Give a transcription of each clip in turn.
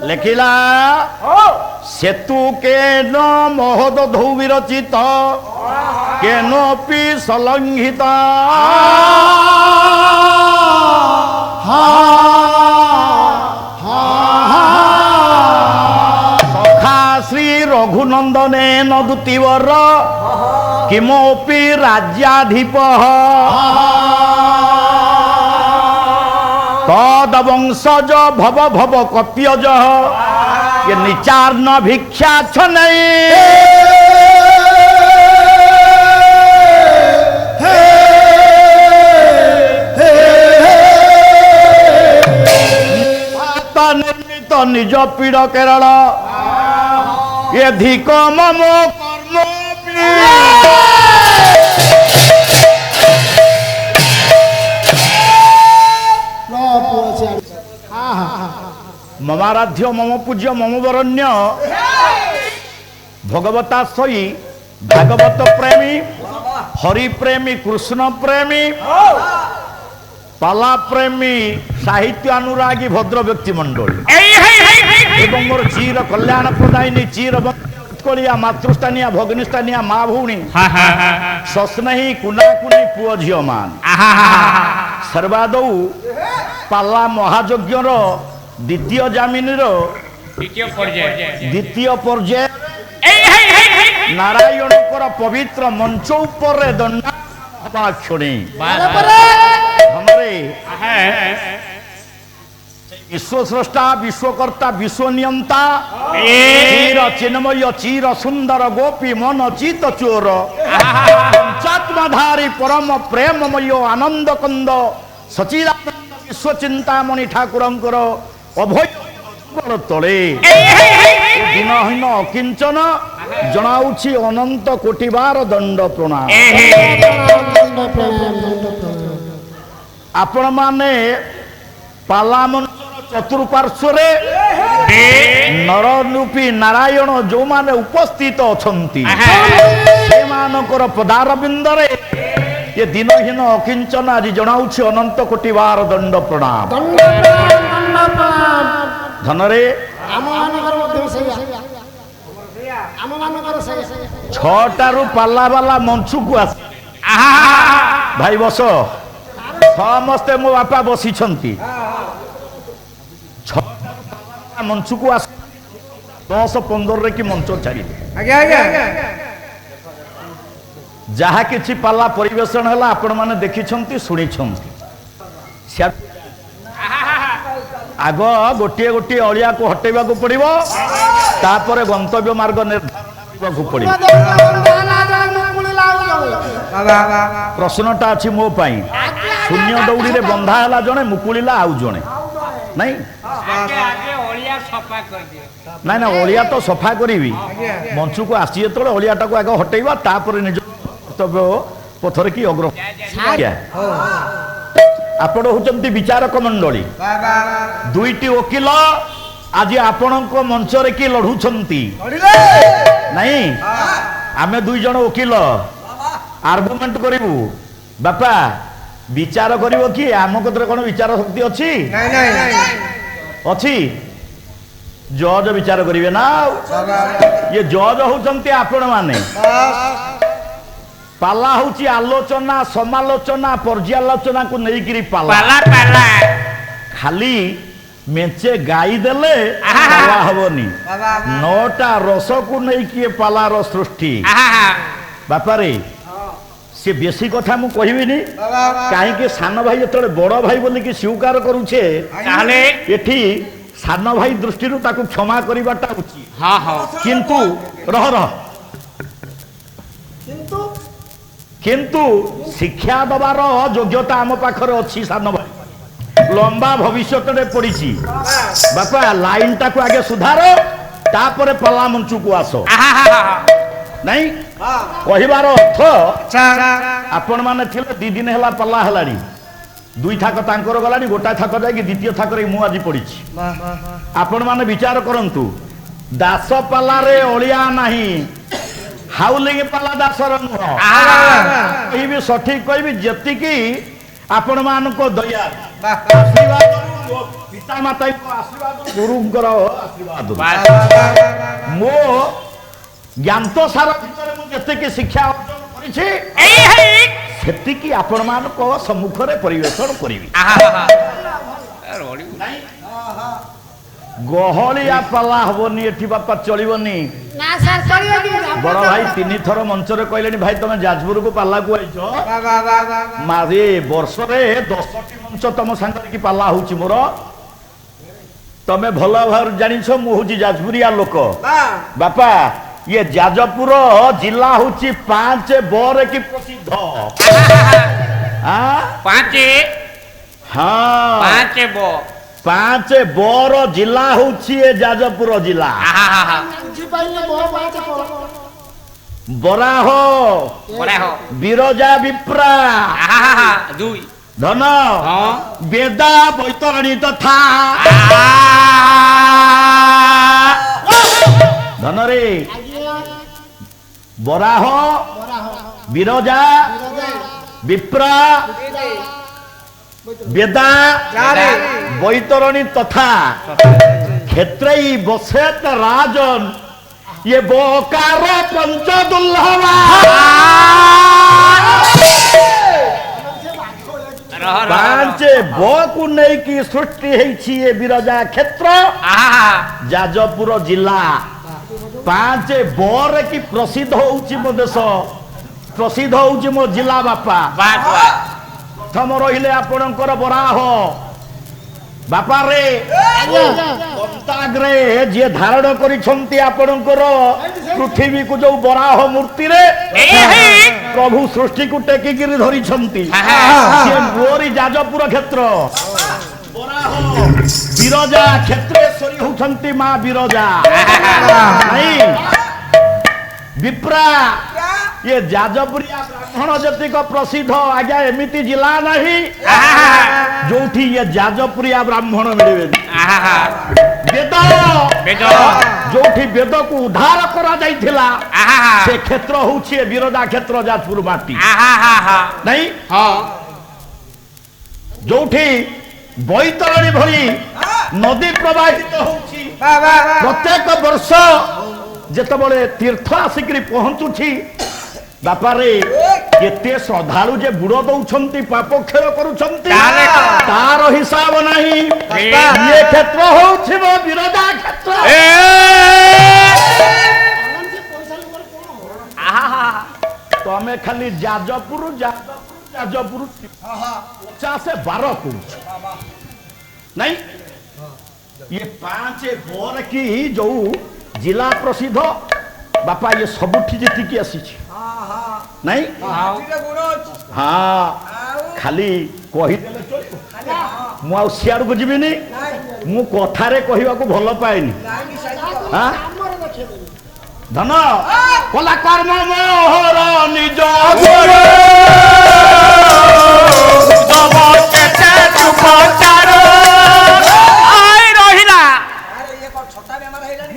লেখিলা সেতু কেন মহোদধৌ বিরচিত কেনপি সলঙ্ঘিত সখা শ্রী রঘুনন্দনে নদুতিবর কিমপি রাজ্যাধিপ তদবংশজ ভব ভব কপ্যজ নিচার্ণ ভিক্ষা ছনই নির্মিত নিজ পীড় কেরল এধিক মম কর্ম মমারাধ্য মম পূজ্য মম বরণ্য ভগবতাশ্রয়ী ভাগবত প্রেমী হরি প্রেমী কৃষ্ণ প্রেমী পালা প্রেমী সাহিত্য অনুরাগী ভদ্র ব্যক্তিমণ্ডলী এবং মোর চির কল্যাণ প্রদায়িনী চির কলিয়া মাতৃস্থানীয় ভগ্নিস্থানীয় মা ভৌণী সস্নেহী কুনাকুনি পুଅ ଝିଅ ମାନ ସର୍ବାଦୌ ପାଲା ମହାଯଜ୍ଞର ଦ୍ୱିତୀୟ ଜାମିନୀର ଦ୍ୱିତୀୟ ପର୍ଯ୍ୟାୟ ନାରାୟଣଙ୍କର ପବିତ୍ର ମଞ୍ଚ ଉପରେ ଦଣ୍ଡାକ୍ଷଣୀ ବିଶ୍ୱସ୍ରଷ୍ଟା ବିଶ୍ୱକର୍ତ୍ତା ବିଶ୍ୱନିୟନ୍ତା ଚିର ଚିନ୍ମୟ ଚିର ସୁନ୍ଦର ଗୋପୀ ମନ ଚିତ ଚୋର ପଞ୍ଚାତ୍ମାଧାରୀ ପରମ ପ୍ରେମମୟ ଆନନ୍ଦ କନ୍ଦ ସଚିଦାନନ୍ଦ ବିଶ୍ୱଚିନ୍ତାମଣି ଠାକୁରଙ୍କର ଅଭୟ ତଳେ ଦିନହୀନ ଅକିଞ୍ଚନ ଜଣାଉଛି ଅନନ୍ତ କୋଟିବାର ଦଣ୍ଡ ପ୍ରଣାମ। ଆପଣମାନେ ପାଲା ଚତୁଃପାର୍ଶ୍ୱରେ ନରରୂପୀ ନାରାୟଣ ଯୋଉମାନେ ଉପସ୍ଥିତ ଅଛନ୍ତି ସେମାନଙ୍କର ପଦାରବିନ୍ଦରେ ଏ ଦିନହୀନ ଅକିଞ୍ଚନ ଆଜି ଜଣାଉଛି ଅନନ୍ତ କୋଟିବାର ଦଣ୍ଡ ପ୍ରଣାମ। ଧନରେ ଛଅଟାରୁ ପାଲା ବାଲା ମଞ୍ଚକୁ ଆସି ଭାଇ ବସ ସମସ୍ତେ ମୋ ବାପା ବସିଛନ୍ତି ମଞ୍ଚକୁ ଆସ 10-15 କି ମଞ୍ଚ ଛାଡ଼ିବେ ଯାହା କିଛି ପାଲା ପରିବେଷଣ ହେଲା ଆପଣମାନେ ଦେଖିଛନ୍ତି ଶୁଣିଛନ୍ତି ଆଗ ଗୋଟିଏ ଗୋଟିଏ ଅଳିଆକୁ ହଟେଇବାକୁ ପଡ଼ିବ ତାପରେ ଗନ୍ତବ୍ୟ ମାର୍ଗ ନିର୍ଦ୍ଧାରଣ କରିବାକୁ ପଡ଼ିବ। ପ୍ରଶ୍ନଟା ଅଛି ମୋ ପାଇଁ ଶୂନ୍ୟ ଦୌଡ଼ିରେ ବନ୍ଧା ହେଲା ଜଣେ ମୁକୁଳିଲା ଆଉ ଜଣେ ନାଇଁ ନାଇଁ ନା ଅଳିଆ ତ ସଫା କରିବି ମଞ୍ଚକୁ ଆସି ଯେତେବେଳେ ଅଳିଆଟାକୁ ଆଗ ହଟେଇବା ତାପରେ ନିଜ କର୍ତ୍ତବ୍ୟ ପଥରେ କି ଅଗ୍ର ଆପଣ ହଉଛନ୍ତି ବିଚାରକ ମଣ୍ଡଳୀ ଦୁଇଟି ଓକିଲ ଆଜି ଆପଣଙ୍କ ମଞ୍ଚରେ କି ଲଢୁଛନ୍ତି ନାଇଁ ଆମେ ଦୁଇ ଜଣ ଓକିଲ ଆର୍ଗୁମେଣ୍ଟ କରିବୁ ବାପା ବିଚାର କରିବ କି ଆମ କତିରେ କଣ ବିଚାର ଶକ୍ତି ଅଛି ଅଛି ଜଜ ବିଚାର କରିବେ ନା ଇଏ ଜଜ ହଉଛନ୍ତି ଆପଣ ମାନେ ପାଲା ହଉଛି ଆଲୋଚନା ସମାଲୋଚନା ପର୍ଯ୍ୟାଲୋଚନାକୁ ନେଇକିରି ପାଲା ଖାଲି ମେଞ୍ଚେ ଗାଈ ଦେଲେ ପାଲା ହବନି 9ଟା ରସକୁ ନେଇକି ପାଲାର ସୃଷ୍ଟି ବାପାରେ ସେ ବେଶୀ କଥା ମୁଁ କହିବିନି କାହିଁକି ସାନ ଭାଇ ଯେତେବେଳେ ବଡ ଭାଇ ବୋଲିକି ସ୍ୱୀକାର କରୁଛେ ତାହେଲେ ଏଠି ସାନ ଭାଇ ଦୃଷ୍ଟିରୁ ତାକୁ କ୍ଷମା କରିବାଟା ଉଚିତ କିନ୍ତୁ କିନ୍ତୁ ଶିକ୍ଷା ଦେବାର ଯୋଗ୍ୟତା ଆମ ପାଖରେ ଅଛି ସାନ ଭାଇ ଲମ୍ବା ଭବିଷ୍ୟତରେ ପଡିଛି ବାପା ଲାଇନଟାକୁ ଆଗେ ସୁଧାର ତାପରେ ପାଲା ମଞ୍ଚକୁ ଆସ ନାଇଁ କହିବାର ଅର୍ଥ ଆପଣ ମାନେ ଥିଲେ 2 ଦିନ ହେଲା ପାଲା ହେଲାଣି 2 ଥାକ ତାଙ୍କର ଗଲାଣି ଗୋଟା ଥାକ ଯାଇକି ଦ୍ୱିତୀୟ ଥାକରେ ମୁଁ ଆଜି ପଡିଛି ଆପଣ ମାନେ ବିଚାର କରନ୍ତୁ ଦାସ ପାଲାରେ ଅଳିଆ ନାହିଁ ହାଉଲିଂ ପାଲା ଦାସର ନୁହଁ କହିବି ସଠିକ କହିବି ଯେତିକି ଆପଣ ମାନଙ୍କ ଦୟା ଆଶୀର୍ବାଦ ପିତା ମାତାଙ୍କ ଆଶୀର୍ବାଦ ଗୁରୁଙ୍କର ଆଶୀର୍ବାଦ ମୋ ଜ୍ଞାନ ସାର ଭିତରେ ମୁଁ ଯେତିକି ଶିକ୍ଷା ଅର୍ଜନ କରିଛି ସେତିକି ଆପଣମାନଙ୍କ ସମ୍ମୁଖରେ ପରିବେଷଣ କରିବି। ଗହଳିଆ ପାଲା ହବନି ଏଠି ବାପା, ଚଳିବନି। ବଡ ଭାଇ 3 ଥର ମଞ୍ଚରେ କହିଲେଣି ଭାଇ ତମେ ଯାଜପୁରକୁ ପାଲାକୁ ଆଇଛ, ମାରେ ବର୍ଷରେ 10ଟି ମଞ୍ଚ ତମ ସାଙ୍ଗରେ କି ପାଲା ହଉଛି ମୋର। ତମେ ଭଲ ଭାବରେ ଜାଣିଛ ମୁଁ ହଉଛି ଯାଜପୁରିଆ ଲୋକ ବାପା। ये जाजपुर जिला हूँ 5 बर की प्रसिद्ध। 5 बर जिला हूँ ये जाजपुर जिला। बराह बिरजा विप्रा धन बेदा बैतरणी तथा धन रे बराह बिरजा विप्रा बेदा बैतरणी तथा क्षेत्रई बसेत राजन ये बोकार पंचदुल्लभा। 5 बो को नहीं की सृष्टि है बिरजा क्षेत्र जाजपुर जिला। 5 बर की प्रसिद्ध होउची मो देश, प्रसिद्ध होउची मो जिला बापा। प्रथम रहिले आपणकर बराह बापा रे कंताग्रे जे धारण करिसंती आपणकर पृथ्वी को जो बराह मूर्ति रे प्रभु सृष्टि को टेकी गिरी धरिसंती से मोरी जाजपुर क्षेत्र। बिरजा क्षेत्रेश्वरी होती माँ बिरजा नहीं विप्रा ये जाजपुरिया ब्राह्मण जतिक प्रसिद्ध आज्ञा एमती जिला नहीं जो ये जाजपुरिया ब्राह्मण मिले। वेद जो वेद को उद्धार करा जाइथिला से क्षेत्र होउछि बिरजा क्षेत्र जाजपुर माटी नहीं जो बैतरणी भली नदी प्रवाहित होउछि। प्रत्येक वर्ष जेतबले तीर्थ आसिकरी पहुंचुछि बापा रे केते श्रद्धालु जे बुड़ दउछंती पाप क्षय करूछंती तार हिसाब नहीं। ये क्षेत्र होउछि वो बिरजा क्षेत्र। तमे खाली जाजपुर जाजपुर जाजपुर 50-12 करूछ नहीं। ये 5 बर की जो जिला प्रसिद्ध बापा ये सबुठी जीतिकी आसी नहीं। हाँ खाली कहीदेले चलिबो मु सियाड़ को जीविनी मु कथारे कहवा को भल पाएनी। हाँ धन कला कर्म मोहर निज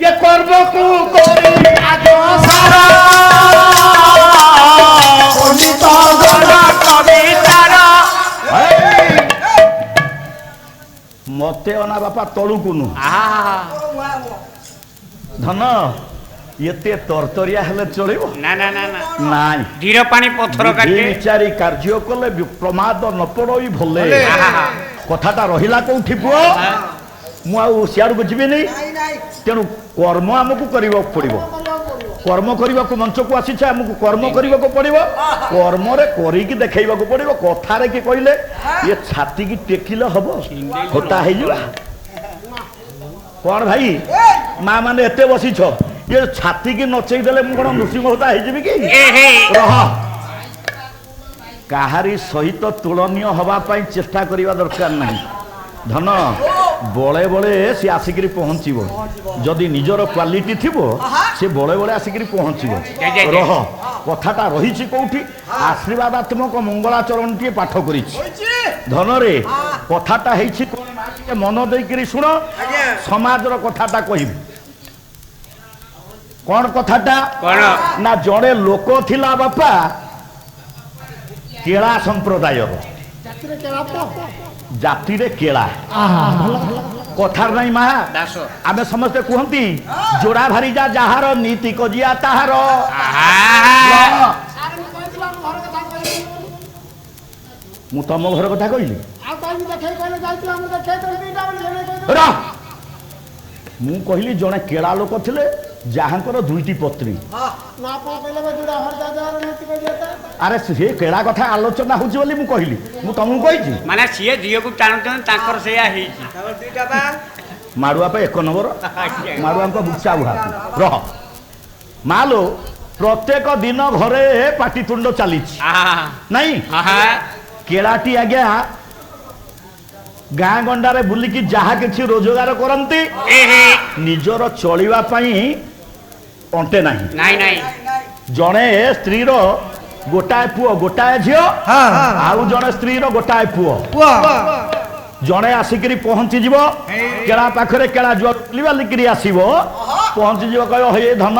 ये कर्म को करी आज सारा पंडित गणा कवितारा मते अना बापा तळु कुनु धन एते तरतरिया हेले चलिबो ना ना ना ना नाइ धीर पानी पत्थर काटे विचारी कार्य कले प्रमाद न पड़ई भले कथाटा रहिला कोठी पुओ मु आ सियाड़ को जीवी नहीं। तेणु कर्म आमको करने पड़ो कर्म करने को मंच को आसी आमको कर्म करने को पड़ो कर्म करी देखा पड़ो कथार कि कहले ये छाती की टेकिले हम होता है कौन भाई माँ मैंने एत बसी ये छाती की नचई देले मु कौन नृसिंह होता है कि रह काहारी सहित तुलनीय हवापाई चेष्टा करने दरकार नहीं। धन बड़े बड़े सी आसिक पहुँचब जदि निजर क्वालिटी थी से बड़े बड़े आसिक पहुँचब रह कथाटा रही कौटी आशीर्वादात्मक मंगलाचरण टी पाठ कर धन रे कथाटा मन देकर शुण समाजर कथाटा कह कौन कथाटा ना जड़े लोक थिला बापा केला संप्रदाय ଜାତିରେ କେଳା କଥାର ନାହିଁ ମା ଆମେ ସମସ୍ତେ କୁହନ୍ତି ଯୋଡ଼ା ଭାରି ଯା ଯାହାର ନୀତି କଜିଆ ତାହାର ମୁଁ ତମ ଘର କଥା କହିଲି ମୁଁ କହିଲି ଜଣେ କେଳା ଲୋକ ଥିଲେ ଯାହାଙ୍କର ଦୁଇଟି ପତ୍ନୀ ଆରେ ସେ କେଳା କଥା ଆଲୋଚନା ହଉଛି ବୋଲି ମୁଁ କହିଲି ମୁଁ ତମକୁ କହିଛି ମାନେ ସିଏ ଝିଅକୁ ଟାଣୁଛନ୍ତି ତାଙ୍କର ସେଇଆ ହେଇଛି ମାଡୁଆ ପାଇଁ 1 ନମ୍ବର ମାଡୁଆଙ୍କ ବୁଚା ବୁହା ରହ ମାଲୋ ପ୍ରତ୍ୟେକ ଦିନ ଘରେ ପାଟିତୁଣ୍ଡ ଚାଲିଛି ନାଇଁ କେଳାଟି ଆଜ୍ଞା ଗାଁ ଗଣ୍ଡାରେ ବୁଲିକି ଯାହା କିଛି ରୋଜଗାର କରନ୍ତି ନିଜର ଚଳିବା ପାଇଁ ଅଣ୍ଟେ ନାହିଁ ଜଣେ ସ୍ତ୍ରୀର ଗୋଟାଏ ପୁଅ ଗୋଟାଏ ଝିଅ ଆଉ ଜଣେ ସ୍ତ୍ରୀର ଗୋଟାଏ ପୁଅ ଜଣେ ଆସିକିରି ପହଞ୍ଚିଯିବ କେଳା ପାଖରେ କେଳା ବୁଲିବାଲିକିରି ଆସିବ ପହଞ୍ଚିଯିବ କହିବ ହେ ଧନ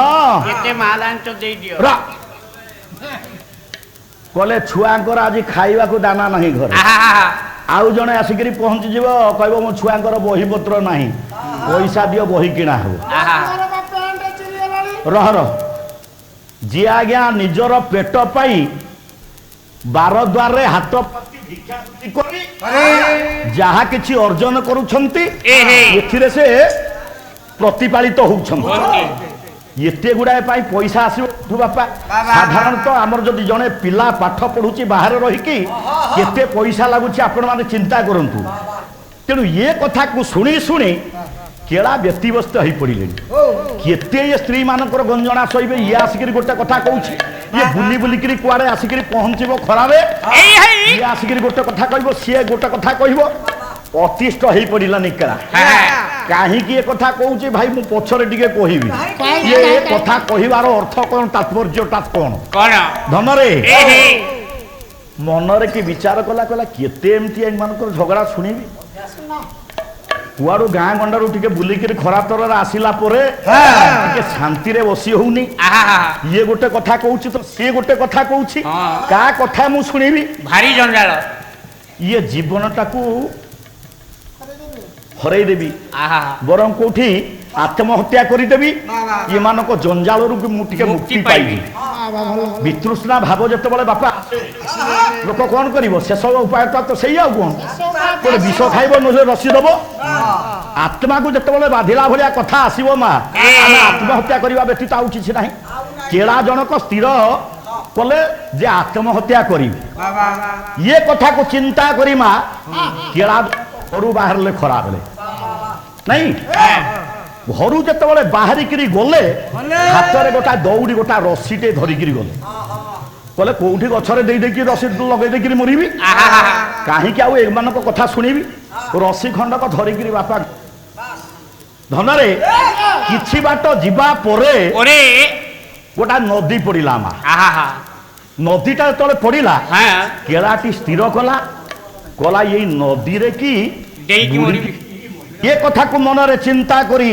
କହିଲେ ଛୁଆଙ୍କର ଆଜି ଖାଇବାକୁ ଦାନା ନାହିଁ ଘରେ ଆଉ ଜଣେ ଆସିକିରି ପହଞ୍ଚିଯିବ କହିବ ମୋ ଛୁଆଙ୍କର ବହିପତ୍ର ନାହିଁ ପଇସା ଦିଅ ବହି କିଣା ହବ ରହ ଯିଏ ଆଜ୍ଞା ନିଜର ପେଟ ପାଇଁ ବାରଦ୍ୱାରରେ ହାତ କରି ଯାହା କିଛି ଅର୍ଜନ କରୁଛନ୍ତି ଏଥିରେ ସେ ପ୍ରତିପାଳିତ ହଉଛନ୍ତି ଏତେ ଗୁଡ଼ାଏ ପାଇଁ ପଇସା ଆସିବ ବାପା ସାଧାରଣତଃ ଆମର ଯଦି ଜଣେ ପିଲା ପାଠ ପଢୁଛି ବାହାରେ ରହିକି କେତେ ପଇସା ଲାଗୁଛି ଆପଣମାନେ ଚିନ୍ତା କରନ୍ତୁ ତେଣୁ ଏ କଥାକୁ ଶୁଣି ଶୁଣି କେଳା ବ୍ୟତିବ୍ୟସ୍ତ ହେଇ ପଡ଼ିଲେଣି କେତେ ଏ ସ୍ତ୍ରୀ ମାନଙ୍କର ଗଞ୍ଜଣା ସହିବେ ଇଏ ଆସିକିରି ଗୋଟେ କଥା କହୁଛି ଇଏ ବୁଲି ବୁଲିକିରି କୁଆଡ଼େ ଆସିକିରି ପହଞ୍ଚିବ ଖରାରେ ଇଏ ଆସିକିରି ଗୋଟେ କଥା କହିବ ସିଏ ଗୋଟେ କଥା କହିବ ଅତିଷ୍ଠ ହେଇ ପଡ଼ିଲାନି କେଳା କାହିଁକି ଏ କଥା କହୁଛି ଭାଇ ମୁଁ ପଛରେ ଟିକେ କହିବି ଏ କଥା କହିବାର ଅର୍ଥ କ'ଣ ତାତ୍ପର୍ଯ୍ୟଟା କ'ଣ ଧନରେ ମନରେ କି ବିଚାର କଲା କହିଲା କେତେ ଏମିତି ଏମାନଙ୍କର ଝଗଡ଼ା ଶୁଣିବି କୁଆଡୁ ଗାଁ ଗଣ୍ଡାରୁ ଟିକେ ବୁଲିକିରି ଖରା ତରରେ ଆସିଲା ପରେ ଟିକେ ଶାନ୍ତିରେ ବସି ହଉନି ଇଏ ଗୋଟେ କଥା କହୁଛି ତ ସିଏ ଗୋଟେ କଥା କହୁଛି କାହା କଥା ମୁଁ ଶୁଣିବି ଭାରି ଜଞ୍ଜାଳ ଇଏ ଜୀବନଟାକୁ ହରେଇ ଦେବି ବରଂ କୋଉଠି ଆତ୍ମହତ୍ୟା କରିଦେବି ଏମାନଙ୍କ ଜଞ୍ଜାଳରୁ ମୁଁ ଟିକେ ମୁକ୍ତି ପାଇବି ବିତୃଷ୍ଣା ଭାବ ଯେତେବେଳେ ବାପା ଲୋକ କ'ଣ କରିବ ଶେଷ ଉପାୟଟା ତ ସେଇ ଆଉ କ'ଣ ଗୋଟେ ବିଷ ଖାଇବ ନହେଲେ ରସି ଦେବ ଆତ୍ମାକୁ ଯେତେବେଳେ ବାଧିଲା ଭଳିଆ କଥା ଆସିବ ମା ଆମେ ଆତ୍ମହତ୍ୟା କରିବା ବ୍ୟତୀତ ଆଉ କିଛି ନାହିଁ କେଳା ଜଣକ ସ୍ଥିର କଲେ ଯେ ଆତ୍ମହତ୍ୟା କରିବି ଇଏ କଥାକୁ ଚିନ୍ତା କରି ମା କେଳା ଘରୁ ବାହାରିଲେ ଖରାବେଳେ ନାଇଁ ଘରୁ ଯେତେବେଳେ ବାହାରିକିରି ଗଲେ ହାତରେ ଗୋଟା ଦଉଡ଼ି ଗୋଟା ରସିଟେ ଧରିକିରି ଗଲେ କହିଲେ କୋଉଠି ଗଛରେ ଦେଇକି ରସି ଲଗେଇ ଦେଇକିରି ମରିବି କାହିଁକି ଆଉ ଏମାନଙ୍କ କଥା ଶୁଣିବି ରସି ଖଣ୍ଡକ ଧରିକିରି ବାପା ଧନରେ କିଛି ବାଟ ଯିବା ପରେ ଗୋଟା ନଦୀ ପଡ଼ିଲା ମା ନଦୀଟା ଯେତେବେଳେ ପଡ଼ିଲା କେଳାଟି ସ୍ଥିର କଲା କଲା ଏଇ ନଦୀରେ କି ଏ କଥାକୁ ମନରେ ଚିନ୍ତା କରି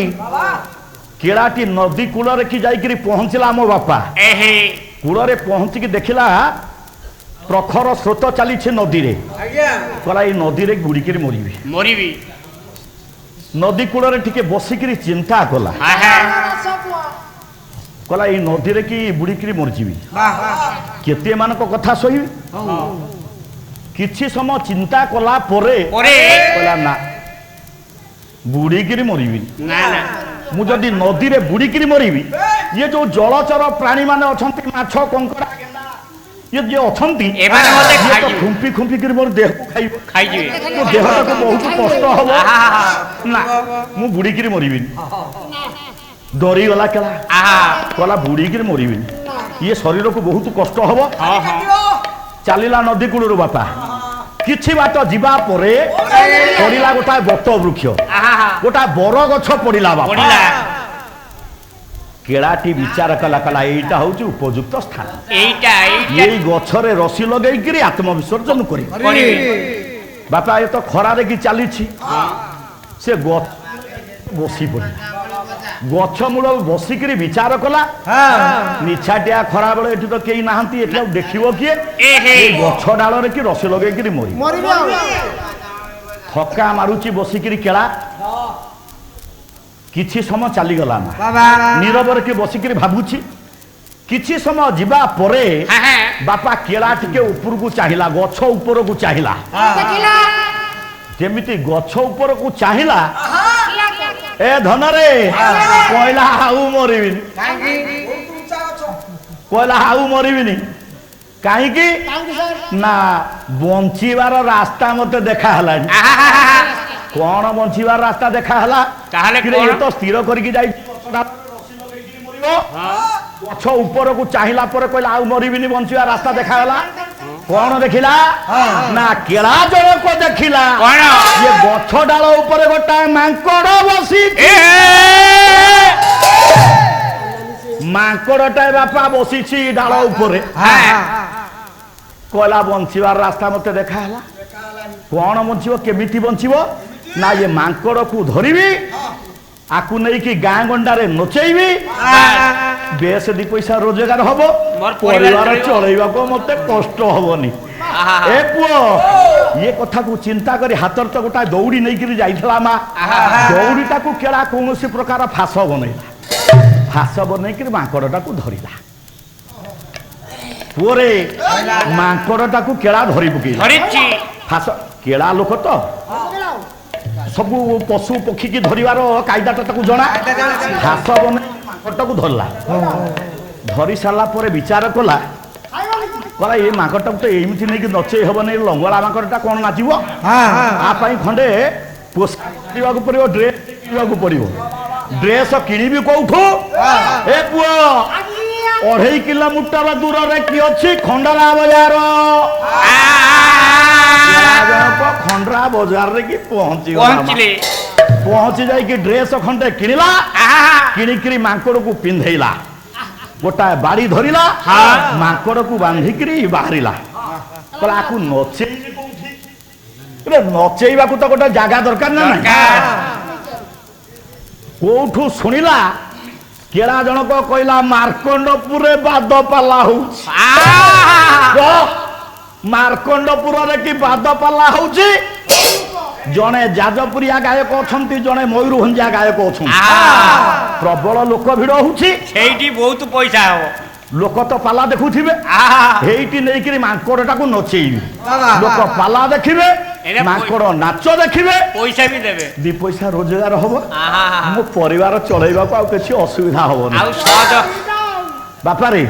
କେଳାଟି ନଦୀ କୂଳରେ କି ଯାଇକିରି ପହଞ୍ଚିଲା ମୋ ବାପା କୂଳରେ ପହଞ୍ଚିକି ଦେଖିଲା ପ୍ରଖର ସ୍ରୋତ ଚାଲିଛି ନଦୀରେ କହିଲା ଏଇ ନଦୀରେ ବୁଡ଼ିକିରି ମରିବି ନଦୀ କୂଳରେ ଟିକେ ବସିକିରି ଚିନ୍ତା କଲା କହିଲା ଏଇ ନଦୀରେ କି ବୁଡ଼ିକିରି ମରିଯିବି କେତେ ଏମାନଙ୍କ କଥା ସହିବି କିଛି ସମୟ ଚିନ୍ତା କଲା ପରେ କହିଲା ନା ବୁଡ଼ିକିରି ମରିବି ମୁଁ ଯଦି ନଦୀରେ ବୁଡ଼ିକିରି ମରିବି ଇଏ ଯୋଉ ଜଳଚର ପ୍ରାଣୀ ମାନେ ଅଛନ୍ତି ମାଛ କଙ୍କଡ଼ା ଇଏ ଯିଏ ଅଛନ୍ତି ଖୁମ୍ପି ଖୁମ୍ପିକିରି ମୋର ଦେହକୁ ଖାଇଯିବେ ମୋ ଦେହଟାକୁ ବହୁତ କଷ୍ଟ ହବ ନା ମୁଁ ବୁଡ଼ିକିରି ମରିବିନି ଡରିଗଲା କେଳା କହିଲା ବୁଡ଼ିକିରି ମରିବିନି ଇଏ ଶରୀରକୁ ବହୁତ କଷ୍ଟ ହବ ଚାଲିଲା ନଦୀ କୂଳରୁ ବାପା କିଛି ବାଟ ଯିବା ପରେ ପଡ଼ିଲା ଗୋଟାଏ ବଟ ବୃକ୍ଷ ଗୋଟା ବର ଗଛ ପଡ଼ିଲା ବାପା କେଳାଟି ବିଚାର କଲା କଲା ଏଇଟା ହଉଛି ଉପଯୁକ୍ତ ସ୍ଥାନ ଏଇ ଗଛରେ ରସି ଲଗେଇକିରି ଆତ୍ମବିସର୍ଜନ କରିବି ବାପା ଏ ତ ଖରାରେ କି ଚାଲିଛି ସେ ବସି ପଡ଼ିଲା ଗଛ ମୂଳ ବସିକିରି ବିଚାର କଲା ନିଛାଟିଆ ଖରା ବେଳେ ଏଠି ତ କେହି ନାହାନ୍ତି ଏଠି ଆଉ ଦେଖିବ କିଏ ଏଇ ଗଛ ଡାଳରେ କି ରସି ଲଗେଇକିରି ମରିବ ଥକା ମାରୁଛି ବସିକିରି କେଳା କିଛି ସମୟ ଚାଲିଗଲା ନା ନୀରବରେ କି ବସିକିରି ଭାବୁଛି କିଛି ସମୟ ଯିବା ପରେ ବାପା କେଳା ଟିକେ ଉପରକୁ ଚାହିଁଲା ଗଛ ଉପରକୁ ଚାହିଁଲା ଯେମିତି ଗଛ ଉପରକୁ ଚାହିଁଲା ଏ ଧନରେ କହିଲା ଆଉ ମରିବିନି କହିଲା ଆଉ ମରିବିନି କାହିଁକି ନା ବଞ୍ଚିବାର ରାସ୍ତା ମତେ ଦେଖା ହେଲାନି କଣ ବଞ୍ଚିବାର ରାସ୍ତା ଦେଖା ହେଲା ତାହେଲେ ତ ସ୍ଥିର କରିକି ଯାଇଛି ଗଛ ଉପରକୁ ଚାହିଁଲା ପରେ କହିଲା ଆଉ ମରିବିନି ବଞ୍ଚିବା ରାସ୍ତା ଦେଖାଗଲା କଣ ଦେଖିଲା ନା କେଳା ଜଣକ ଦେଖିଲା ଇଏ ଗଛ ଡାଳ ଉପରେ ଗୋଟାଏ ମାଙ୍କଡ ବସିଛି ମାଙ୍କଡଟାଏ ବାପା ବସିଛି ଡାଳ ଉପରେ କହିଲା ବଞ୍ଚିବାର ରାସ୍ତା ମତେ ଦେଖା ହେଲା କଣ ବଞ୍ଚିବ କେମିତି ବଞ୍ଚିବ ନା ଇଏ ମାଙ୍କଡକୁ ଧରିବି ଆକୁ ନେଇକି ଗାଁ ଗଣ୍ଡାରେ ନଚେଇବି ବେଶ ଦି ପଇସା ରୋଜଗାର ହବ ପରିବାର ଚଳେଇବାକୁ ମତେ କଷ୍ଟ ହବନି ଏ ପୁଅ ଇଏ କଥାକୁ ଚିନ୍ତା କରି ହାତରେ ତ ଗୋଟାଏ ଦୌଡ଼ି ନେଇକିରି ଯାଇଥିଲା ମା ଦୌଡ଼ିଟାକୁ କେଳା କୌଣସି ପ୍ରକାର ଫାସ ବନେଇଲା ଫାସ ବନେଇକିରି ମାଙ୍କଡଟାକୁ ଧରିଲା ପୁଅରେ ମାଙ୍କଡଟାକୁ କେଳା ଧରି ପକେଇଲା ଫାସ କେଳା ଲୋକ ତ ସବୁ ପଶୁ ପକ୍ଷୀ କି ଧରିବାର କାଇଦାଟା ତାକୁ ଜଣା ଘାସ ବନେଇ ମାଙ୍କଡଟାକୁ ଧରିଲା ଧରି ସାରିଲା ପରେ ବିଚାର କଲା କହିଲା ଏ ମାଙ୍କଡଟାକୁ ତ ଏମିତି ନେଇକି ନଚେଇ ହବନି ଲଙ୍ଗଳା ମାଙ୍କଡଟା କଣ ନାଚିବ ଆ ପାଇଁ ଖଣ୍ଡେ ପୋଷାକ କିଣିବାକୁ ପଡିବ ଡ୍ରେସ କିଣିବାକୁ ପଡିବ ଡ୍ରେସ କିଣିବି କୋଉଠୁ ଏ ପୁଅ 2.5 କିଲୋମିଟର ଦୂରରେ କି ଅଛି ଖଣ୍ଡରା ବଜାର ଖଣ୍ଡରା ବଜାରରେ କି ପହଞ୍ଚି ଯାଇକି ଡ୍ରେସ ଖଣ୍ଡେ କିଣିଲା କିଣିକିରି ମାଙ୍କଡକୁ ପିନ୍ଧେଇଲା ଗୋଟାଏ ବାଡି ଧରିଲା ମାଙ୍କଡକୁ ବାନ୍ଧିକିରି ବାହାରିଲା କହିଲା ଆକୁ ନଚେଇବି କୋଉଠି ନଚେଇବାକୁ ତ ଗୋଟେ ଜାଗା ଦରକାର ନା କୋଉଠୁ ଶୁଣିଲା କେଳା ଜଣକ କହିଲା ମାର୍କଣ୍ଡପୁରରେ ବାଦପାଲା ହଉଛି ମାର୍କଣ୍ଡପୁରରେ କି ବାଦପାଲା ହଉଛି ଜଣେ ଯାଜପୁରିଆ ଗାୟକ ଅଛନ୍ତି ଜଣେ ମୟୂରଭଞ୍ଜିଆ ଗାୟକ ଅଛନ୍ତି ପ୍ରବଳ ଲୋକ ଭିଡ ହଉଛି ସେଇଠି ବହୁତ ପଇସା ହବ ଲୋକ ତ ପାଲା ଦେଖୁଥିବେ ହେଇଠି ନେଇକିରି ମାଙ୍କଡଟାକୁ ନଚେଇବି ଲୋକ ପାଲା ଦେଖିବେ ମାଙ୍କଡ ନାଚ ଦେଖିବେ ପଇସା ବି ଦେବେ ଦି ପଇସା ରୋଜଗାର ହବ ମୋ ପରିବାର ଚଳେଇବାକୁ ଆଉ କିଛି ଅସୁବିଧା ହବନି ଆଉ ସହଜ ବାପାରେ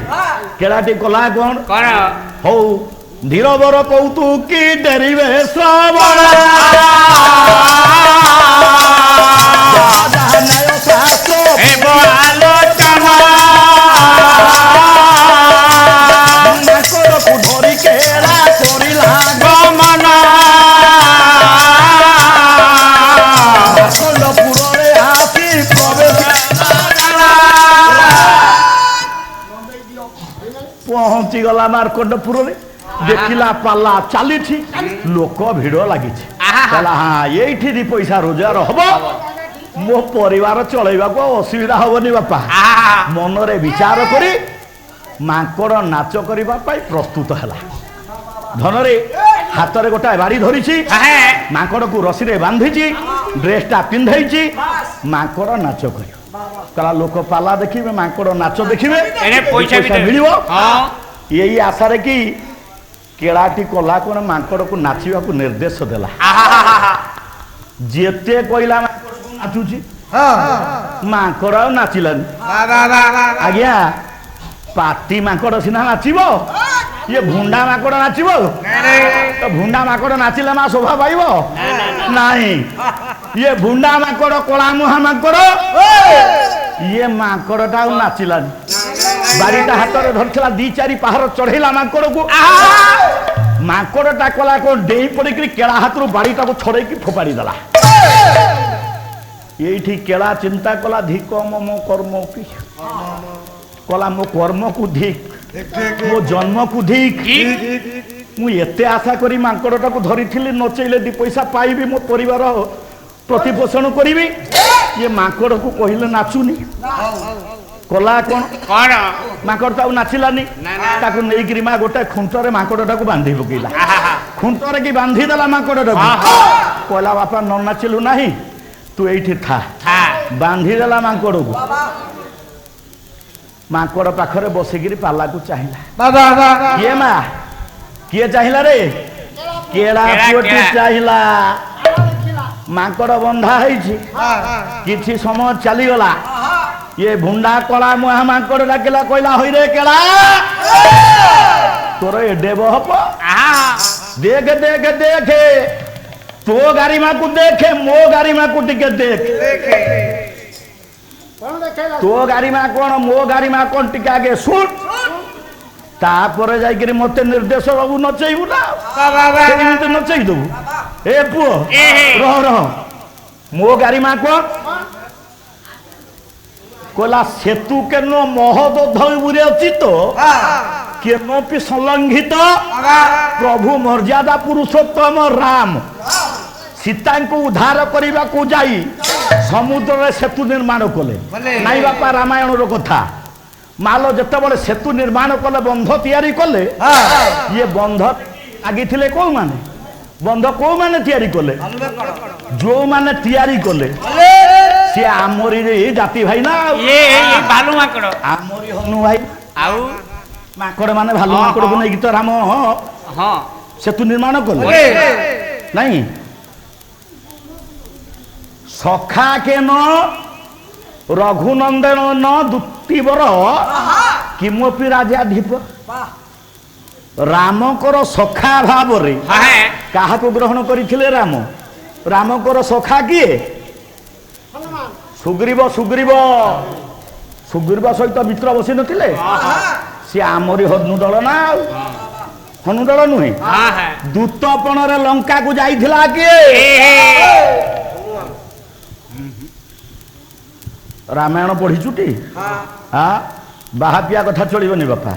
କେଳାଟି କଲା କଣ ହଉ ଧୀରବର କୌତୁକି ଡେରିବେ ଶ୍ରବଣ ମାଙ୍କଡକୁ ଧରି କେଳା କରିଲା ଗମନ ମାର୍କଣ୍ଡପୁରରେ ଆସି ପ୍ରବେଶ ପହଞ୍ଚିଗଲା ମାର୍କଣ୍ଡପୁରରେ ଦେଖିଲା ପାଲା ଚାଲିଛି ଲୋକ ଭିଡ ଲାଗିଛି କହିଲା ହଁ ଏଇଠି ଦି ପଇସା ରୋଜଗାର ହବ ମୋ ପରିବାର ଚଳେଇବାକୁ ଅସୁବିଧା ହବନି ବାପା ମନରେ ବିଚାର କରି ମାଙ୍କଡ ନାଚ କରିବା ପାଇଁ ପ୍ରସ୍ତୁତ ହେଲା ଧନରେ ହାତରେ ଗୋଟାଏ ବାଡି ଧରିଛି ମାଙ୍କଡକୁ ରସିରେ ବାନ୍ଧିଛି ଡ୍ରେସଟା ପିନ୍ଧେଇଛି ମାଙ୍କଡ ନାଚ କରିବ କହିଲା ଲୋକ ପାଲା ଦେଖିବେ ମାଙ୍କଡ ନାଚ ଦେଖିବେ ପଇସା ମିଳିବ ଏଇ ଆଶାରେ କି କେଳାଟି କଲା କଣ ମାଙ୍କଡକୁ ନାଚିବାକୁ ନିର୍ଦ୍ଦେଶ ଦେଲା ଯେତେ କହିଲା ମାଙ୍କଡକୁ ନାଚୁଛି ମାଙ୍କଡ ଆଉ ନାଚିଲାନି ଆଜ୍ଞା ପାତି ମାଙ୍କଡ ସିନା ନାଚିବ ଇଏ ଭୁଣ୍ଡା ମାଙ୍କଡ ନାଚିବ ତ ଭୁଣ୍ଡା ମାଙ୍କଡ ନାଚିଲେ ମା ଶୋଭା ପାଇବ ନାହିଁ ଇଏ ଭୁଣ୍ଡା ମାଙ୍କଡ କଳା ମୁହାଁ ମାଙ୍କଡ ଇଏ ମାଙ୍କଡଟା ଆଉ ନାଚିଲାନି ବାଡିଟା ହାତରେ ଧରିଥିଲା 2-4 ପାହାର ଚଢେଇଲା ମାଙ୍କଡକୁ ମାଙ୍କଡଟା କଲା କଣ ଡେଇଁ ପଡିକିରି କେଳା ହାତରୁ ବାଡିଟାକୁ ଛଡେଇକି ଫୋପାଡି ଦେଲା ଏଇଠି କେଳା ଚିନ୍ତା କଲା ଧିକ ମୋ କର୍ମ କଲା ମୋ କର୍ମକୁ ଧିକ ମୋ ଜନ୍ମକୁ ଧିକ ମୁଁ ଏତେ ଆଶା କରି ମାଙ୍କଡଟାକୁ ଧରିଥିଲି ନଚେଇଲେ 2 ପଇସା ପାଇବି ମୋ ପରିବାର ପ୍ରତିପୋଷଣ କରିବି ଇଏ ମାଙ୍କଡକୁ କହିଲେ ନାଚୁନି କଲା କଣ ମାଙ୍କଡ ତ ଆଉ ନାଚିଲାନି ତାକୁ ନେଇକିରି ମା ଗୋଟେ ଖୁଣ୍ଟରେ ମାଙ୍କଡଟାକୁ ବାନ୍ଧି ପକେଇଲା খুঁটরে কি বান্ধি দেলা মাଙ୍କড়টাକୁ কইলা বাপা ন নাচিলু ନାହିଁ তু এইଠି থা বান্ধি দেলা মাଙ୍କড়କୁ ମାଙ୍କଡ ପାଖରେ ବସିକିରି ପାଲାକୁ ଚାହିଁଲା କିଏ ମା କିଏ ଚାହିଁଲା ରେ କେଳା ପୁଅଟି ଚାହିଁଲା ମାଙ୍କଡ ବନ୍ଧା ହେଇଛି କିଛି ସମୟ ଚାଲିଗଲା ଇଏ ଭୁଣ୍ଡା କଳା ମୁହା ମାଙ୍କଡ ଡାକିଲା କହିଲା ହଇରେ କେଳା ତୋର ଏଡେ ବହପ ଦେଖେ ଦେଖେ ଦେଖେ ତୋ ଗାରିମାକୁ ଦେଖେ ମୋ ଗାରିମାକୁ ଟିକେ ଦେଖେ ତୋ ଗାରିମା କଣ ମୋ ଗାରିମା କଣ ଟିକେ ଆଗେ ଶୁଣ ତାପରେ ଯାଇକିରି ମତେ ନିର୍ଦ୍ଦେଶ ଦବୁ ନଚେଇବୁ ନା ସେମିତି ନଚେଇ ଦବୁ ଏ ପୁଅ ରହ ରହ ମୋ ଗାରିମା କଣ କହିଲା ସେତୁ କେନ ମହୋଦଧ ଉଚିତ କେନପି ସଂଲଙ୍ଘିତ ପ୍ରଭୁ ମର୍ଯ୍ୟାଦା ପୁରୁଷୋତ୍ତମ ରାମ ସୀତାଙ୍କୁ ଉଦ୍ଧାର କରିବାକୁ ଯାଇ ସମୁଦ୍ରରେ ସେତୁ ନିର୍ମାଣ କଲେ ନାଇଁ ବାପା ରାମାୟଣର କଥା ମାଲ ଯେତେବେଳେ ସେତୁ ନିର୍ମାଣ କଲେ ବନ୍ଧ ତିଆରି କଲେ ଇଏ ବନ୍ଧ ଲାଗିଥିଲେ କୋଉମାନେ ବନ୍ଧ କୋଉମାନେ ତିଆରି କଲେ ଯୋଉମାନେ ତିଆରି କଲେ ସେ ଆମରି ଜାତି ଭାଇ ନା ଭାଲୁ ମାଙ୍କଡ ଆମରି ହନୁ ଭାଇ ଆଉ ମାଙ୍କଡ ମାନେ ଭାଲୁ ମାଙ୍କଡକୁ ନେଇକି ତ ରାମ ସେତୁ ନିର୍ମାଣ କଲେ ନାଇଁ ସଖା କେନ ରଘୁନନ୍ଦନ ଦୁତିବର କିମପି ରାଜାଧିପ ରାମଙ୍କର ସଖା ଭାବରେ କାହାକୁ ଗ୍ରହଣ କରିଥିଲେ ରାମ ରାମଙ୍କର ସଖା କିଏ ସୁଗ୍ରୀବ ସୁଗ୍ରୀବ ସୁଗ୍ରୀବ ସହିତ ମିତ୍ର ବସି ନଥିଲେ ସିଏ ଆମରି ହନୁ ଦଳ ନା ଆଉ ହନୁ ଦଳ ନୁହେଁ ଦୂତପଣରେ ଲଙ୍କାକୁ ଯାଇଥିଲା କିଏ ରାମାୟଣ ପଢିଛୁଟି ବାହାପିଆ କଥା ଚଳିବନି ବାପା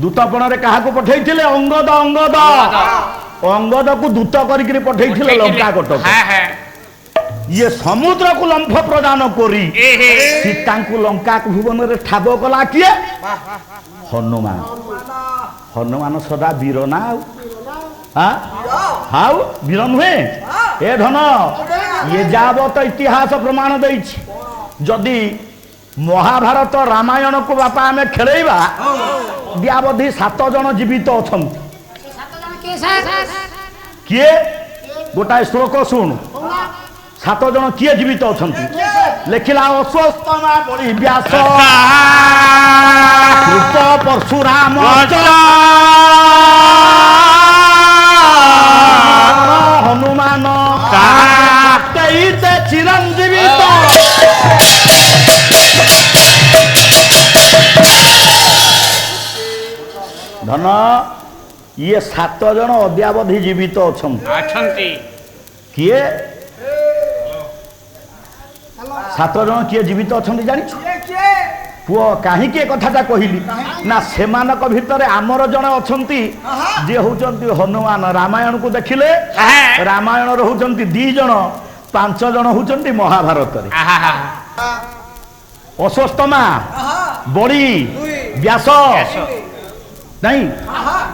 ଦୂତପଣରେ କାହାକୁ ପଠେଇଥିଲେ ଅଙ୍ଗଦ ଅଙ୍ଗଦ ଅଙ୍ଗଦକୁ ଦୂତ କରିକି ପଠେଇଥିଲେ ଲଙ୍କା କଟକ ଇଏ ସମୁଦ୍ରକୁ ଲମ୍ଫ ପ୍ରଦାନ କରି ସୀତାଙ୍କୁ ଲଙ୍କା ଭୁବନରେ ଠାବ କଲା କିଏ ହନୁମାନ ହନୁମାନ ସଦା ବୀର ନା ଆଉ ବୀର ନୁହେଁ ଏ ଧନ ଇଏ ଯାବତ ଇତିହାସ ପ୍ରମାଣ ଦେଇଛି ଯଦି ମହାଭାରତ ରାମାୟଣକୁ ବାପା ଆମେ ଖେଳେଇବା ଦ୍ୟାବଧି 7 ଜଣ ଜୀବିତ ଅଛନ୍ତି କିଏ ଗୋଟାଏ ଶ୍ଲୋକ ଶୁଣ 7 ଜଣ କିଏ ଜୀବିତ ଅଛନ୍ତି ଲେଖିଲା ଅଶ୍ୱତ୍ଥାମା ବଳି ବ୍ୟାସ କୃପ ପରଶୁରାମ ହନୁମାନ ଚିରଞ୍ଜୀବି ଧନ ଇଏ 7 ଜଣ ଅଦ୍ୟାବଧି ଜୀବିତ ଅଛନ୍ତି କିଏ 7 ଜଣ କିଏ ଜୀବିତ ଅଛନ୍ତି ଜାଣିଛୁ ପୁଅ କାହିଁକି ଏ କଥାଟା କହିଲି ନା ସେମାନଙ୍କ ଭିତରେ ଆମର ଜଣେ ଅଛନ୍ତି ଯିଏ ହଉଛନ୍ତି ହନୁମାନ ରାମାୟଣକୁ ଦେଖିଲେ ରାମାୟଣର ହଉଛନ୍ତି 2 ଜଣ 5 ଜଣ ହଉଛନ୍ତି ମହାଭାରତରେ ଅଶ୍ୱତ୍ଥାମା ବଳି ବ୍ୟାସ ନାଇଁ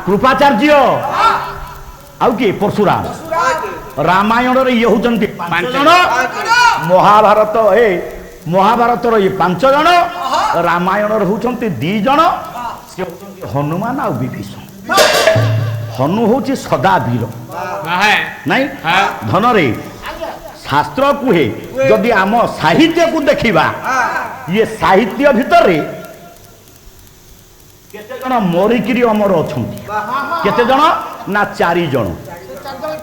କୃପାଚାର୍ଯ୍ୟ ଆଉ କିଏ ପରଶୁରାମ ରାମାୟଣରେ ଇଏ ହଉଛନ୍ତି 5 ଜଣ ମହାଭାରତର ଇଏ 5 ଜଣ ରାମାୟଣର ହଉଛନ୍ତି 2 ଜଣ ସେ ହଉଛନ୍ତି ହନୁମାନ ଆଉ ବିଭୀଷଣ ହନୁ ହଉଛି ସଦା ବୀର ନାଇଁ ଧନରେ ଶାସ୍ତ୍ର କୁହେ ଯଦି ଆମ ସାହିତ୍ୟକୁ ଦେଖିବା ଇଏ ସାହିତ୍ୟ ଭିତରେ କେତେ ଜଣ ମରିକିରି ଅମର ଅଛନ୍ତି କେତେ ଜଣ ନା 4 ଜଣ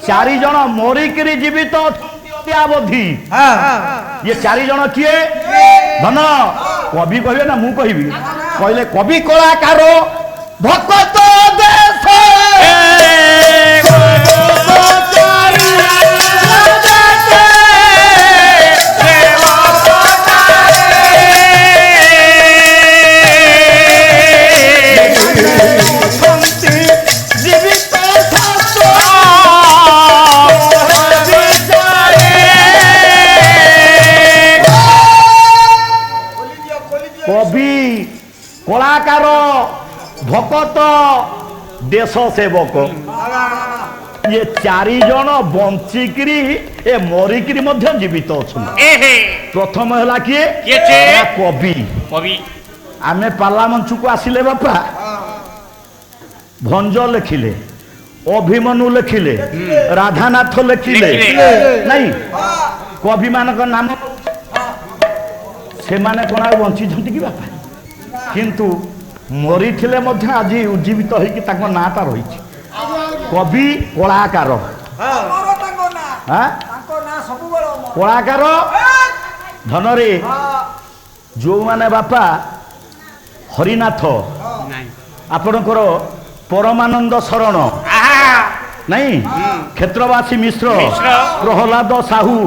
4 ଜଣ ମରିକିରି ଜୀବିତ ଅଛନ୍ତି ଅଦ୍ୟାବଧି ଇଏ 4 ଜଣ କିଏ ଧନ କବି କହିବେ ନା ମୁଁ କହିବି କହିଲେ କବି କଳାକାର ଭକତ ଦେଶ কবি কলাকার ভকত দেশ সেবক ଯେ 4 ଜଣ ବଞ୍ଚିକିରି ଏ ମରିକିରି ମଧ୍ୟ ଜୀବିତ ଅଛନ୍ତି। ଏହେ ପ୍ରଥମ ହେଲା କିଏ? କିଏ ସେ? ନା କବି। କବି ଆମେ ପାଲା ମଞ୍ଚକୁ ଆସିଲେ ବାପା ଭଞ୍ଜ ଲେଖିଲେ, ଅଭିମନ୍ୟୁ ଲେଖିଲେ, ରାଧାନାଥ ଲେଖିଲେ ନାଇଁ କବି ମାନଙ୍କ ନାମ ସେମାନେ କଣ ଆଉ ବଞ୍ଚିଛନ୍ତି କି ବାପା? କିନ୍ତୁ ମରିଥିଲେ ମଧ୍ୟ ଆଜି ଉଜ୍ଜୀବିତ ହେଇକି ତାଙ୍କ ନାଁଟା ରହିଛି। କବି କଳାକାର, କଳାକାର ଧନରେ ଯୋଉମାନେ ବାପା ହରିନାଥ ନାଇଁ ଆପଣଙ୍କର ପରମାନନ୍ଦ ଶରଣ ନାଇଁ କ୍ଷେତ୍ରବାସୀ ମିଶ୍ର ମିଶ୍ର, ପ୍ରହ୍ଲାଦ ସାହୁ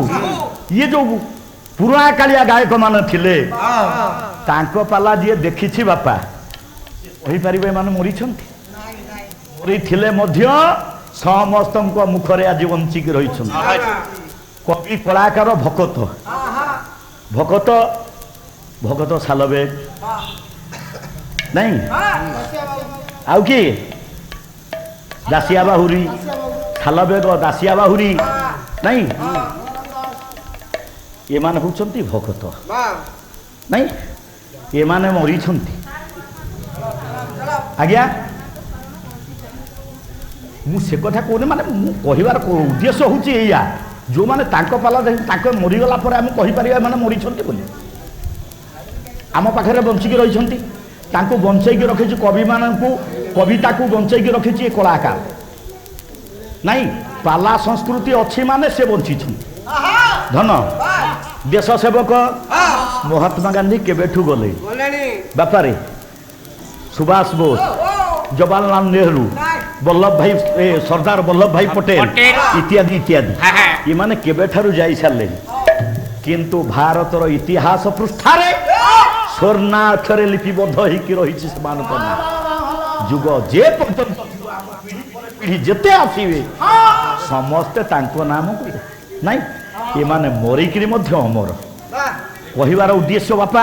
ଇଏ ଯୋଉ ପୁରୁଣା କାଳିଆ ଗାୟକ ମାନେ ଥିଲେ ତାଙ୍କ ପାଲା ଯିଏ ଦେଖିଛି ବାପା କହିପାରିବେ ଏମାନେ ମରିଛନ୍ତି? ମରିଥିଲେ ମଧ୍ୟ ସମସ୍ତଙ୍କ ମୁଖରେ ଆଜି ବଞ୍ଚିକି ରହିଛନ୍ତି। କବି କଳାକାର ଭକତ ଭକତ ଭକତ ସାଲବେଗ ନାଇଁ ଆଉ କି ଦାସିଆ ବାହୁରି ସାଲବେଗ ଦାସିଆ ବାହୁରି ନାଇଁ ଏମାନେ ହଉଛନ୍ତି ଭକତ ନାଇଁ ଏମାନେ ମରିଛନ୍ତି। ଆଜ୍ଞା ମୁଁ ସେ କଥା କହୁନି, ମାନେ ମୁଁ କହିବାର ଉଦ୍ଦେଶ୍ୟ ହଉଛି ଏଇଆ ଯୋଉମାନେ ତାଙ୍କ ପାଲା ଦେଖି ତାଙ୍କ ମରିଗଲା ପରେ ଆମେ କହିପାରିବା ଏମାନେ ମରିଛନ୍ତି ବୋଲି। ଆମ ପାଖରେ ବଞ୍ଚିକି ରହିଛନ୍ତି, ତାଙ୍କୁ ବଞ୍ଚେଇକି ରଖିଛି କବିମାନଙ୍କୁ, କବିତାକୁ ବଞ୍ଚେଇକି ରଖିଛି ଏ କଳାକାର ନାଇଁ। ପାଲା ସଂସ୍କୃତି ଅଛି ମାନେ ସେ ବଞ୍ଚିଛନ୍ତି। ଧନ ଦେଶ ସେବକ ମହାତ୍ମା ଗାନ୍ଧୀ କେବେଠୁ ଗଲେ ବାପାରେ, ସୁଭାଷ ବୋଷ, ଜବାହରଲାଲ ନେହେରୁ, ବଲ୍ଲଭ ଭାଇ ସର୍ଦ୍ଦାର ବଲ୍ଲଭ ଭାଇ ପଟେଲ ଇତ୍ୟାଦି ଇତ୍ୟାଦି ଏମାନେ କେବେଠାରୁ ଯାଇ ସାରିଲେଣି। କିନ୍ତୁ ଭାରତର ଇତିହାସ ପୃଷ୍ଠାରେ ସ୍ୱର୍ଣ୍ଣାକ୍ଷରେ ଲିପିବଦ୍ଧ ହେଇକି ରହିଛି ସେମାନଙ୍କ ନାଁ। ଯୁଗ ଯେ ପର୍ଯ୍ୟନ୍ତ ପିଢ଼ି ଯେତେ ଆସିବେ ସମସ୍ତେ ତାଙ୍କ ନାମ କହିବେ ନାଇଁ। ଏମାନେ ମରିକିରି ମଧ୍ୟ ଅମର। କହିବାର ଉଦ୍ଦେଶ୍ୟ ବାପା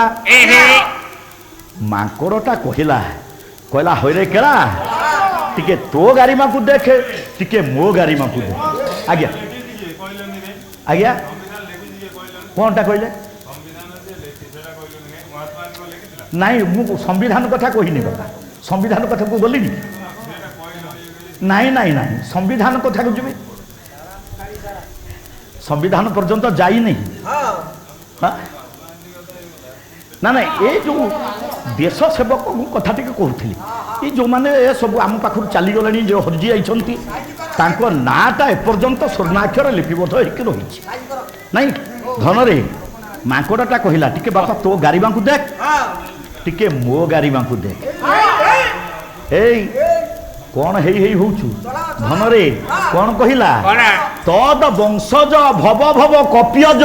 ମାଙ୍କଡ଼ଟା କହିଲା ହଇରେ କେଳା ଟିକେ ତୋ ଗାରିମାକୁ ଦେଖେ ଟିକେ ମୋ ଗାରିମାକୁ ଦେଖେ। ଆଜ୍ଞା ଆଜ୍ଞା କଣଟା କହିଲେ? ନାଇଁ ମୁଁ ସମ୍ବିଧାନ କଥା କହିନି ବାପା, ସମ୍ବିଧାନ କଥାକୁ ଗଲିନି। ନାଇଁ ନାଇଁ ନାଇଁ ସମ୍ବିଧାନ କଥାକୁ ଯିବି, ସମ୍ବିଧାନ ପର୍ଯ୍ୟନ୍ତ ଯାଇନି। ନା ନାଇଁ ଏ ଯୋଉ ଦେଶ ସେବକ କଥା ଟିକେ କହୁଥିଲି, ଏ ଯୋଉମାନେ ଏ ସବୁ ଆମ ପାଖରୁ ଚାଲିଗଲେଣି ଯୋଉ ହଜି ଯାଇଛନ୍ତି ତାଙ୍କ ନାଁଟା ଏପର୍ଯ୍ୟନ୍ତ ସ୍ୱର୍ଣ୍ଣାକ୍ଷର ଲିପିବଦ୍ଧ ହେଇକି ରହିଛି ନାଇଁ। ଧନରେ ମାଙ୍କଡ଼ଟା କହିଲା ଟିକେ ବାପା ତୋ ଗାରିମାଙ୍କୁ ଦେଖ ଟିକେ ମୋ ଗାରିମାଙ୍କୁ ଦେଖ। ଏଇ କଣ ହେଇ ହଉଛୁ? ଧନରେ କଣ କହିଲା? ତଦ ବଂଶଜ ଭବ ଭବ କପ୍ୟଜ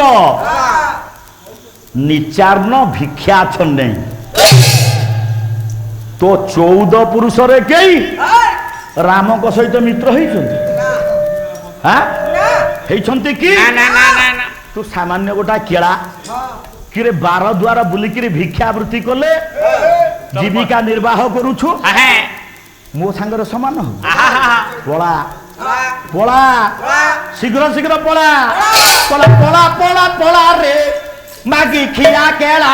ନିଚାର୍ଣ୍ଣ ଭିକ୍ଷା ଛନ୍ନେ ତୋ 14 ପୁରୁଷରେ କେହି ରାମଙ୍କ ସହିତ ମିତ୍ର ହେଇଛନ୍ତି? ହେଇଛନ୍ତି କି? ତୁ ସାମାନ୍ୟ ଗୋଟା କେଳା କିରେ 12 ଦ୍ୱାର ବୁଲିକିରି ଭିକ୍ଷାବୃତ୍ତି କଲେ ଜୀବିକା ନିର୍ବାହ କରୁଛୁ, ମୋ ସାଙ୍ଗରେ ସମାନ ହଉ। ପଳା ପଳା ଶୀଘ୍ର ଶୀଘ୍ର ପଳା ପଳା ପଳା ପଳା ପଳା ରେ ମାଗି ଖିଆ କେଳା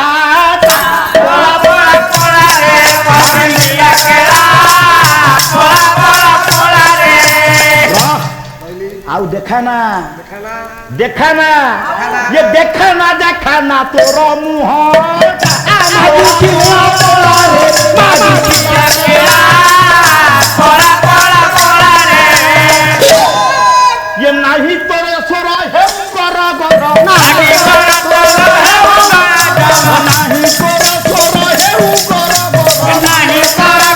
ପଳା ପଳା ପଳା ରେ ମାଗି ଖିଆ କେଳା ପଳା ପଳା ପଳା ରେ। ଆଉ ଦେଖାନା ଦେଖାନା ये देखना देखना तोर मुँह मागी ଖିଆ ପଳା ରେ मागी ଖିଆ केळा पड़ा पड़ा पड़ा रे। ये नहीं तोरे सुर है कर गर नहीं तोरे सुर है नहीं तोरे सुर है नहीं तोरे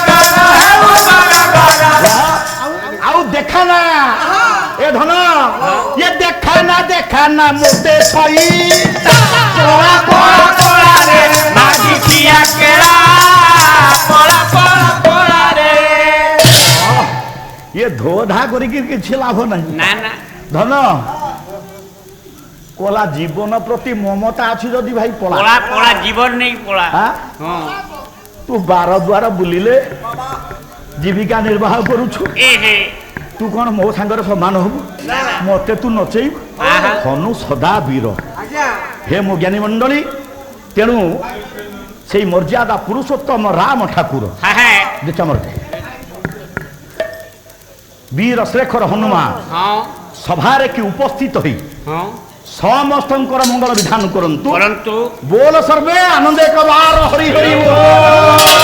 गर है आउ देखना ए धन ये देखना मोटे सही पड़ा पड़ा पड़ा रे मागी ଖିଆ केळा पड़ा पड़ा पड़ा रे। ये धोधा करिकी किछि लाभ नहीं ना ना धन कोला जीवन प्रति ममता अछि जदि भाई पळा पड़ा पड़ा जीवन नहीं पड़ा। तू 12 द्वार बुलिले जीविका निर्वाह करूछु ତୁ କ'ଣ ମୋ ସାଙ୍ଗରେ ସମାନ ହବୁ ମତେ ତୁ ନଚେଇବୁ ଆହା। ହନୁ ସଦା ବୀର ହେ ମୋ ଜ୍ଞାନୀ ମଣ୍ଡଳୀ ତେଣୁ ସେଇ ମର୍ଯ୍ୟାଦା ପୁରୁଷୋତ୍ତମ ରାମ ଠାକୁର ଯେ ଚମର ବୀର ଶ୍ରେଖର ହନୁମାନ ହଁ ସଭାରେ କି ଉପସ୍ଥିତ ହୋଇ ହଁ ସମସ୍ତଙ୍କର ମଙ୍ଗଳ ବିଧାନ କରନ୍ତୁ କରନ୍ତୁ ବୋଲ ସର୍ବେ ଆନନ୍ଦେ କବାର ହରି ହରି ବୋଲ।